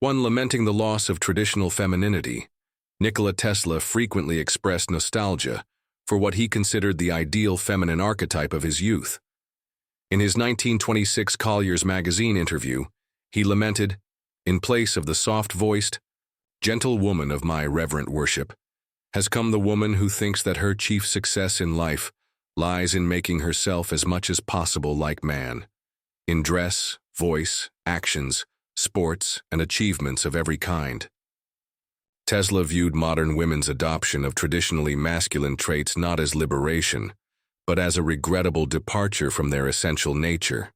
One lamenting the loss of traditional femininity, Nikola Tesla frequently expressed nostalgia for what he considered the ideal feminine archetype of his youth. In his 1926 Collier's magazine interview, he lamented, "In place of the soft-voiced, gentle woman of my reverent worship, has come the woman who thinks that her chief success in life lies in making herself as much as possible like man, in dress, voice, actions, sports, and achievements of every kind." Tesla viewed modern women's adoption of traditionally masculine traits not as liberation, but as a regrettable departure from their essential nature.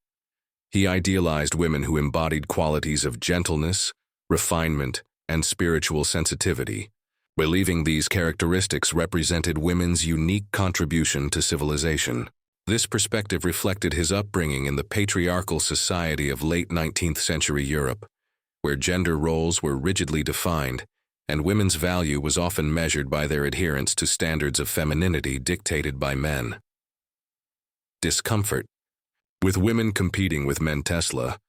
He idealized women who embodied qualities of gentleness, refinement, and spiritual sensitivity, believing these characteristics represented women's unique contribution to civilization. This perspective reflected his upbringing in the patriarchal society of late 19th century Europe, where gender roles were rigidly defined, and women's value was often measured by their adherence to standards of femininity dictated by men. Discomfort. With women competing with men, Tesla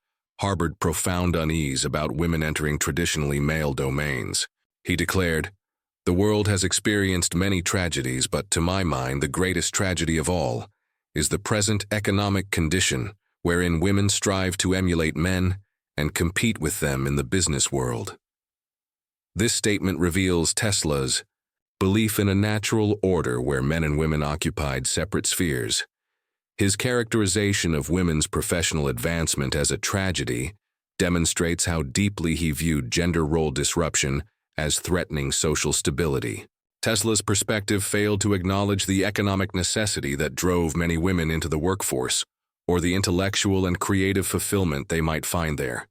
harbored profound unease about women entering traditionally male domains. He declared, "The world has experienced many tragedies, but to my mind the greatest tragedy of all is the present economic condition wherein women strive to emulate men and compete with them in the business world." This statement reveals Tesla's belief in a natural order where men and women occupied separate spheres. His characterization of women's professional advancement as a tragedy demonstrates how deeply he viewed gender role disruption as threatening social stability. Tesla's perspective failed to acknowledge the economic necessity that drove many women into the workforce, or the intellectual and creative fulfillment they might find there.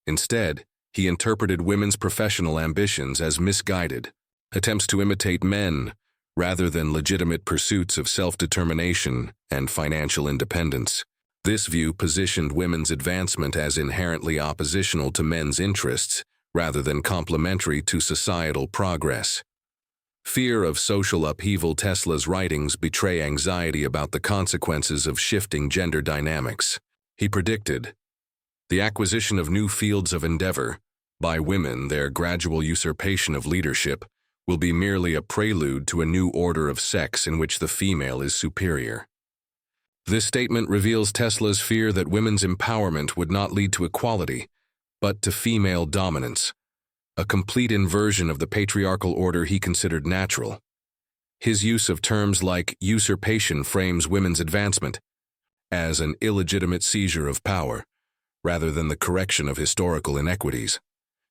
Instead, he interpreted women's professional ambitions as misguided, attempts to imitate men rather than legitimate pursuits of self-determination and financial independence. This view positioned women's advancement as inherently oppositional to men's interests rather than complementary to societal progress. Fear of social upheaval. Tesla's writings betray anxiety about the consequences of shifting gender dynamics. He predicted the acquisition of new fields of endeavor by women, their gradual usurpation of leadership, will be merely a prelude to a new order of sex in which the female is superior. This statement reveals Tesla's fear that women's empowerment would not lead to equality, but to female dominance, a complete inversion of the patriarchal order he considered natural. His use of terms like usurpation frames women's advancement as an illegitimate seizure of power, rather than the correction of historical inequities.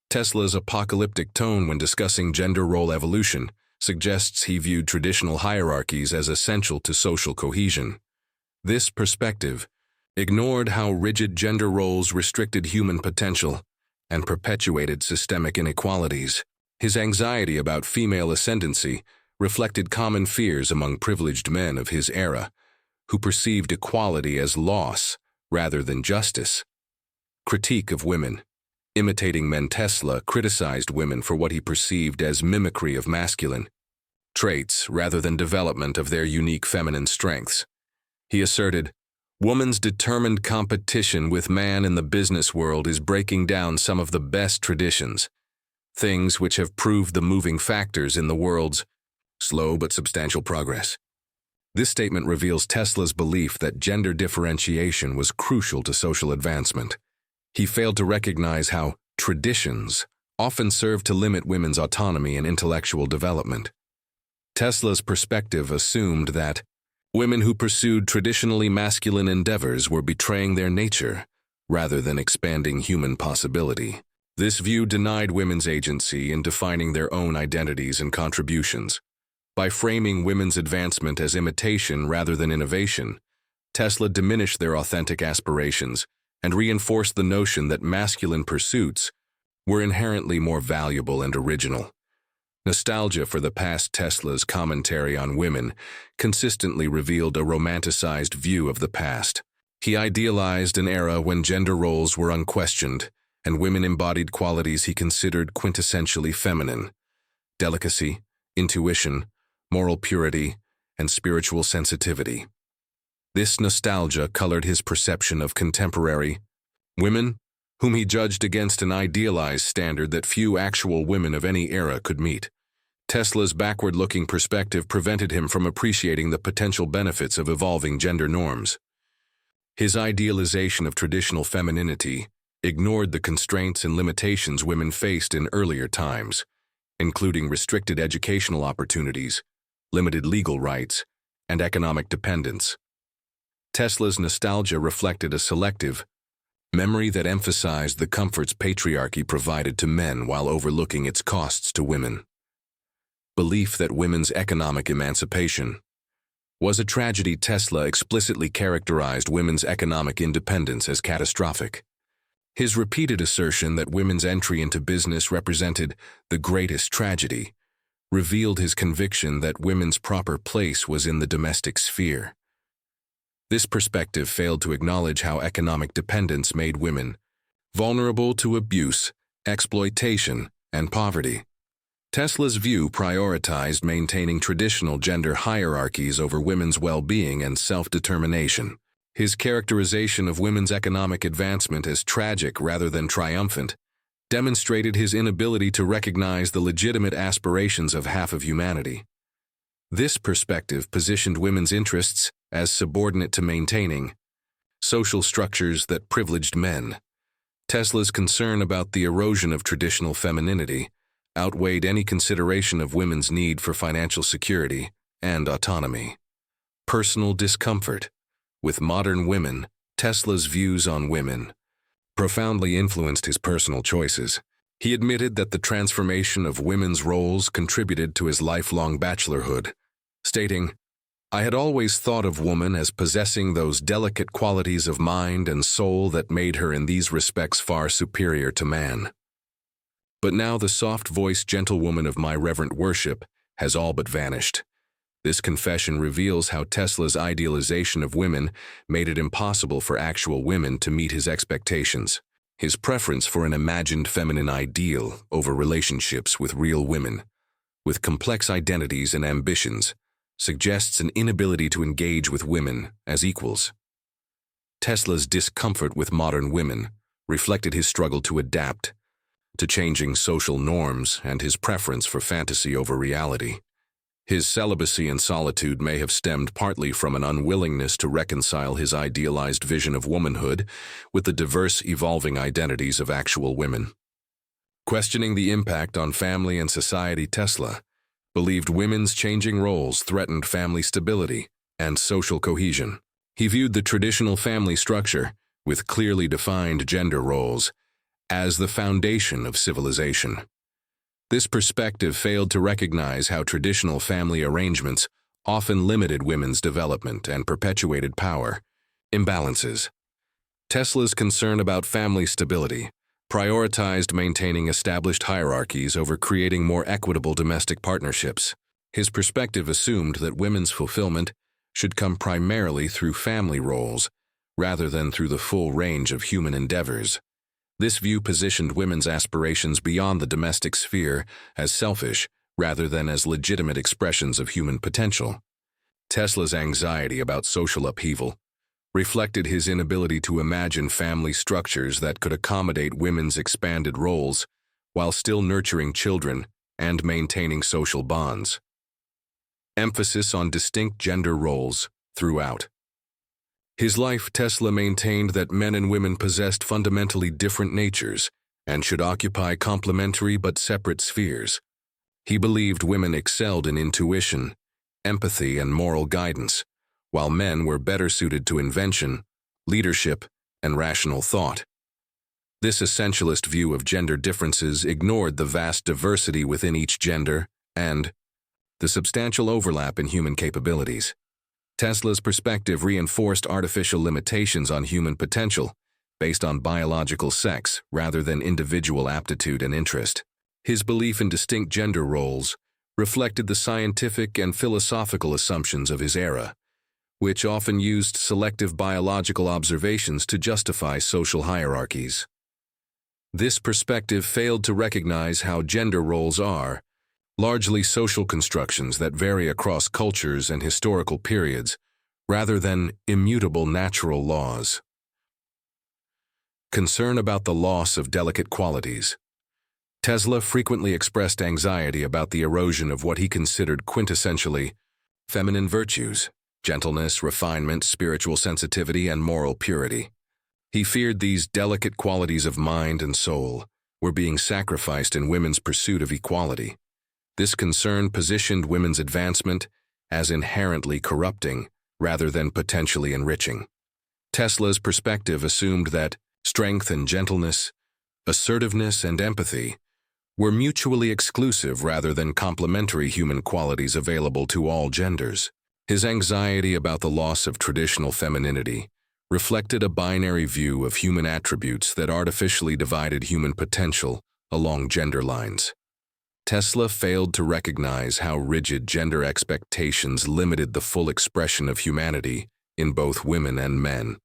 Tesla's apocalyptic tone when discussing gender role evolution suggests he viewed traditional hierarchies as essential to social cohesion. This perspective ignored how rigid gender roles restricted human potential and perpetuated systemic inequalities. His anxiety about female ascendancy reflected common fears among privileged men of his era, who perceived equality as loss rather than justice. Critique of women. Imitating men, Tesla criticized women for what he perceived as mimicry of masculine traits rather than development of their unique feminine strengths. He asserted, "Woman's determined competition with man in the business world is breaking down some of the best traditions, things which have proved the moving factors in the world's slow but substantial progress." This statement reveals Tesla's belief that gender differentiation was crucial to social advancement. He failed to recognize how traditions often serve to limit women's autonomy and intellectual development. Tesla's perspective assumed that women who pursued traditionally masculine endeavors were betraying their nature rather than expanding human possibility. This view denied women's agency in defining their own identities and contributions. By framing women's advancement as imitation rather than innovation, Tesla diminished their authentic aspirations and reinforced the notion that masculine pursuits were inherently more valuable and original. Nostalgia for the past. Tesla's commentary on women consistently revealed a romanticized view of the past. He idealized an era when gender roles were unquestioned, and women embodied qualities he considered quintessentially feminine: delicacy, intuition, moral purity, and spiritual sensitivity. This nostalgia colored his perception of contemporary women, whom he judged against an idealized standard that few actual women of any era could meet. Tesla's backward-looking perspective prevented him from appreciating the potential benefits of evolving gender norms. His idealization of traditional femininity ignored the constraints and limitations women faced in earlier times, including restricted educational opportunities, limited legal rights, and economic dependence. Tesla's nostalgia reflected a selective memory that emphasized the comforts patriarchy provided to men while overlooking its costs to women. Belief that women's economic emancipation was a tragedy. Tesla explicitly characterized women's economic independence as catastrophic. His repeated assertion that women's entry into business represented the greatest tragedy revealed his conviction that women's proper place was in the domestic sphere. This perspective failed to acknowledge how economic dependence made women vulnerable to abuse, exploitation, and poverty. Tesla's view prioritized maintaining traditional gender hierarchies over women's well-being and self-determination. His characterization of women's economic advancement as tragic rather than triumphant demonstrated his inability to recognize the legitimate aspirations of half of humanity. This perspective positioned women's interests as subordinate to maintaining social structures that privileged men. Tesla's concern about the erosion of traditional femininity outweighed any consideration of women's need for financial security and autonomy. Personal discomfort. With modern women, Tesla's views on women profoundly influenced his personal choices. He admitted that the transformation of women's roles contributed to his lifelong bachelorhood, stating, "I had always thought of woman as possessing those delicate qualities of mind and soul that made her in these respects far superior to man. But now the soft-voiced gentlewoman of my reverent worship has all but vanished." This confession reveals how Tesla's idealization of women made it impossible for actual women to meet his expectations. His preference for an imagined feminine ideal over relationships with real women, with complex identities and ambitions, suggests an inability to engage with women as equals. Tesla's discomfort with modern women reflected his struggle to adapt to changing social norms and his preference for fantasy over reality. His celibacy and solitude may have stemmed partly from an unwillingness to reconcile his idealized vision of womanhood with the diverse, evolving identities of actual women. Questioning the impact on family and society, Tesla believed women's changing roles threatened family stability and social cohesion. He viewed the traditional family structure, with clearly defined gender roles, as the foundation of civilization. This perspective failed to recognize how traditional family arrangements often limited women's development and perpetuated power imbalances. Tesla's concern about family stability prioritized maintaining established hierarchies over creating more equitable domestic partnerships. His perspective assumed that women's fulfillment should come primarily through family roles, rather than through the full range of human endeavors. This view positioned women's aspirations beyond the domestic sphere as selfish rather than as legitimate expressions of human potential. Tesla's anxiety about social upheaval reflected his inability to imagine family structures that could accommodate women's expanded roles while still nurturing children and maintaining social bonds. Emphasis on distinct gender roles throughout his life, Tesla maintained that men and women possessed fundamentally different natures and should occupy complementary but separate spheres. He believed women excelled in intuition, empathy, and moral guidance, while men were better suited to invention, leadership, and rational thought. This essentialist view of gender differences ignored the vast diversity within each gender and the substantial overlap in human capabilities. Tesla's perspective reinforced artificial limitations on human potential based on biological sex rather than individual aptitude and interest. His belief in distinct gender roles reflected the scientific and philosophical assumptions of his era, which often used selective biological observations to justify social hierarchies. This perspective failed to recognize how gender roles are largely social constructions that vary across cultures and historical periods, rather than immutable natural laws. Concern about the loss of delicate qualities. Tesla frequently expressed anxiety about the erosion of what he considered quintessentially feminine virtues: gentleness, refinement, spiritual sensitivity, and moral purity. He feared these delicate qualities of mind and soul were being sacrificed in women's pursuit of equality. This concern positioned women's advancement as inherently corrupting rather than potentially enriching. Tesla's perspective assumed that strength and gentleness, assertiveness and empathy were mutually exclusive rather than complementary human qualities available to all genders. His anxiety about the loss of traditional femininity reflected a binary view of human attributes that artificially divided human potential along gender lines. Tesla failed to recognize how rigid gender expectations limited the full expression of humanity in both women and men.